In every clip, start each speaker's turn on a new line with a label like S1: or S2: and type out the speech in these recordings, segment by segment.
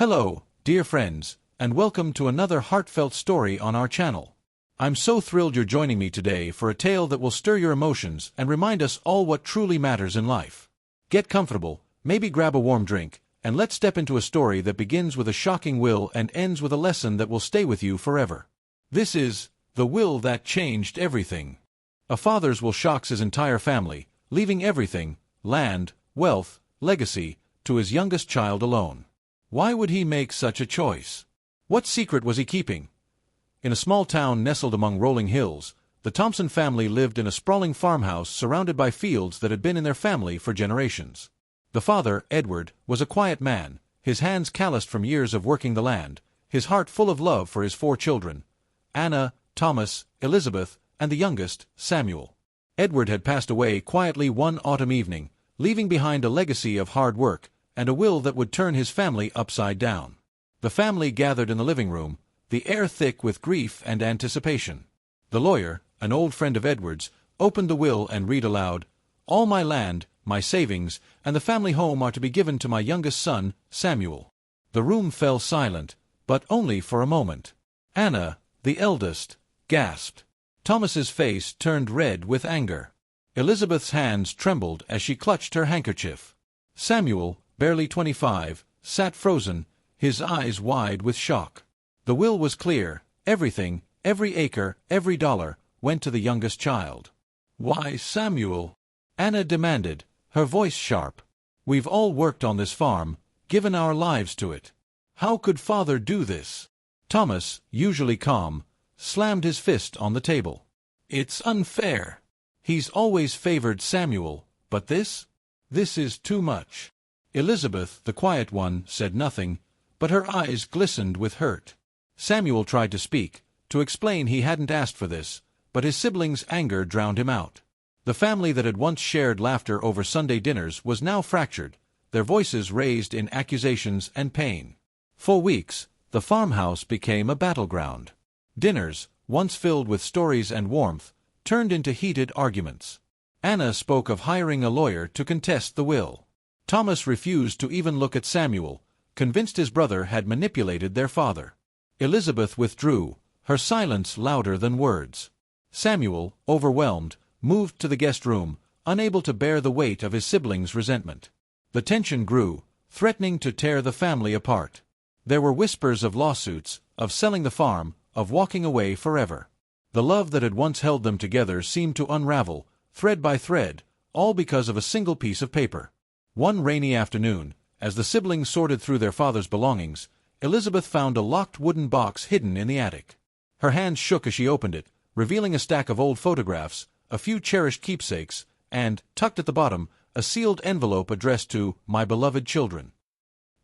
S1: Hello, dear friends, and welcome to another heartfelt story on our channel. I'm so thrilled you're joining me today for a tale that will stir your emotions and remind us all what truly matters in life. Get comfortable, maybe grab a warm drink, and let's step into a story that begins with a shocking will and ends with a lesson that will stay with you forever. This is The Will That Changed Everything. A father's will shocks his entire family, leaving everything, land, wealth, legacy, to his youngest child alone. Why would he make such a choice? What secret was he keeping? In a small town nestled among rolling hills, the Thompson family lived in a sprawling farmhouse surrounded by fields that had been in their family for generations. The father, Edward, was a quiet man, his hands calloused from years of working the land, his heart full of love for his 4 children, Anna, Thomas, Elizabeth, and the youngest, Samuel. Edward had passed away quietly one autumn evening, leaving behind a legacy of hard work, and a will that would turn his family upside down. The family gathered in the living room, the air thick with grief and anticipation. The lawyer, an old friend of Edward's, opened the will and read aloud, "All my land, my savings, and the family home are to be given to my youngest son, Samuel." The room fell silent, but only for a moment. Anna, the eldest, gasped. Thomas's face turned red with anger. Elizabeth's hands trembled as she clutched her handkerchief. Samuel, barely 25, sat frozen, his eyes wide with shock. The will was clear. Everything, every acre, every dollar, went to the youngest child. "Why, Samuel?" Anna demanded, her voice sharp. "We've all worked on this farm, given our lives to it. How could Father do this?" Thomas, usually calm, slammed his fist on the table. "It's unfair. He's always favored Samuel, but this is too much." Elizabeth, the quiet one, said nothing, but her eyes glistened with hurt. Samuel tried to speak, to explain he hadn't asked for this, but his siblings' anger drowned him out. The family that had once shared laughter over Sunday dinners was now fractured, their voices raised in accusations and pain. For weeks, the farmhouse became a battleground. Dinners, once filled with stories and warmth, turned into heated arguments. Anna spoke of hiring a lawyer to contest the will. Thomas refused to even look at Samuel, convinced his brother had manipulated their father. Elizabeth withdrew, her silence louder than words. Samuel, overwhelmed, moved to the guest room, unable to bear the weight of his siblings' resentment. The tension grew, threatening to tear the family apart. There were whispers of lawsuits, of selling the farm, of walking away forever. The love that had once held them together seemed to unravel, thread by thread, all because of a single piece of paper. One rainy afternoon, as the siblings sorted through their father's belongings, Elizabeth found a locked wooden box hidden in the attic. Her hands shook as she opened it, revealing a stack of old photographs, a few cherished keepsakes, and, tucked at the bottom, a sealed envelope addressed to "My beloved children."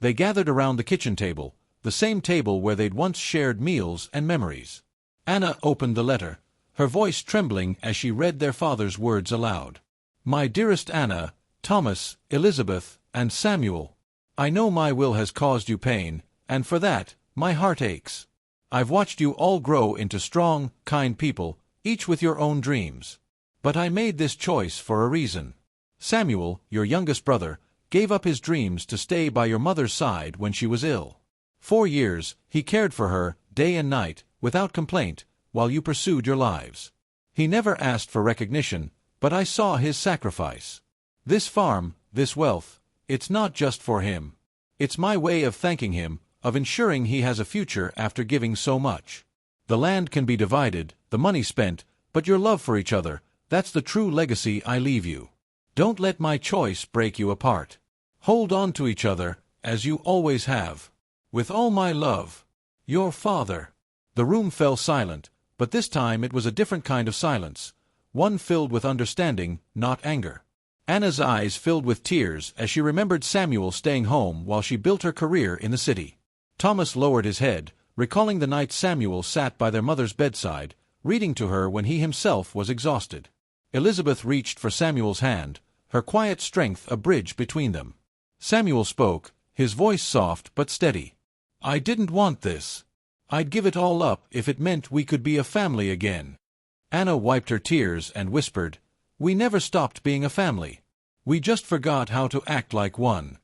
S1: They gathered around the kitchen table, the same table where they'd once shared meals and memories. Anna opened the letter, her voice trembling as she read their father's words aloud. "My dearest Anna, Thomas, Elizabeth, and Samuel, I know my will has caused you pain, and for that, my heart aches. I've watched you all grow into strong, kind people, each with your own dreams. But I made this choice for a reason. Samuel, your youngest brother, gave up his dreams to stay by your mother's side when she was ill. 4 years, he cared for her, day and night, without complaint, while you pursued your lives. He never asked for recognition, but I saw his sacrifice. This farm, this wealth, it's not just for him. It's my way of thanking him, of ensuring he has a future after giving so much. The land can be divided, the money spent, but your love for each other, that's the true legacy I leave you. Don't let my choice break you apart. Hold on to each other, as you always have. With all my love, your father." The room fell silent, but this time it was a different kind of silence, one filled with understanding, not anger. Anna's eyes filled with tears as she remembered Samuel staying home while she built her career in the city. Thomas lowered his head, recalling the night Samuel sat by their mother's bedside, reading to her when he himself was exhausted. Elizabeth reached for Samuel's hand, her quiet strength a bridge between them. Samuel spoke, his voice soft but steady. "I didn't want this. I'd give it all up if it meant we could be a family again." Anna wiped her tears and whispered, "We never stopped being a family. We just forgot how to act like one."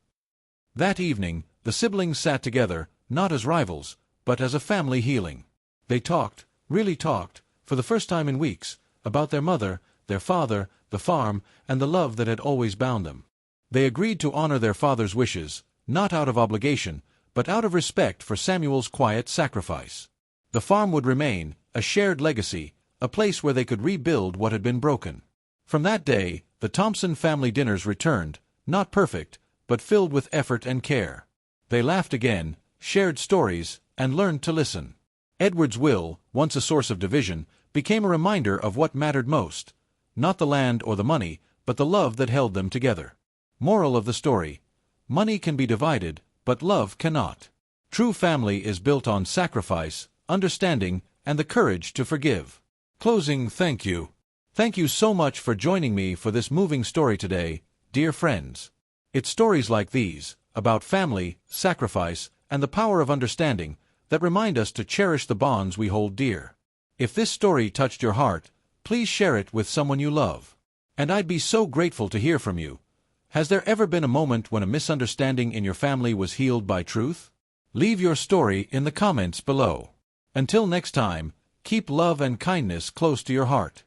S1: That evening, The siblings sat together, not as rivals, but as a family healing. They talked, really talked, for the first time in weeks, about their mother, their father, the farm, and the love that had always bound them. They agreed to honor their father's wishes, not out of obligation, but out of respect for Samuel's quiet sacrifice. The farm would remain, a shared legacy, a place where they could rebuild what had been broken. From that day, the Thompson family dinners returned, not perfect, but filled with effort and care. They laughed again, shared stories, and learned to listen. Edward's will, once a source of division, became a reminder of what mattered most, not the land or the money, but the love that held them together. Moral of the story: money can be divided, but love cannot. True family is built on sacrifice, understanding, and the courage to forgive. Closing thank you. Thank you so much for joining me for this moving story today, dear friends. It's stories like these, about family, sacrifice, and the power of understanding, that remind us to cherish the bonds we hold dear. If this story touched your heart, please share it with someone you love. And I'd be so grateful to hear from you. Has there ever been a moment when a misunderstanding in your family was healed by truth? Leave your story in the comments below. Until next time, keep love and kindness close to your heart.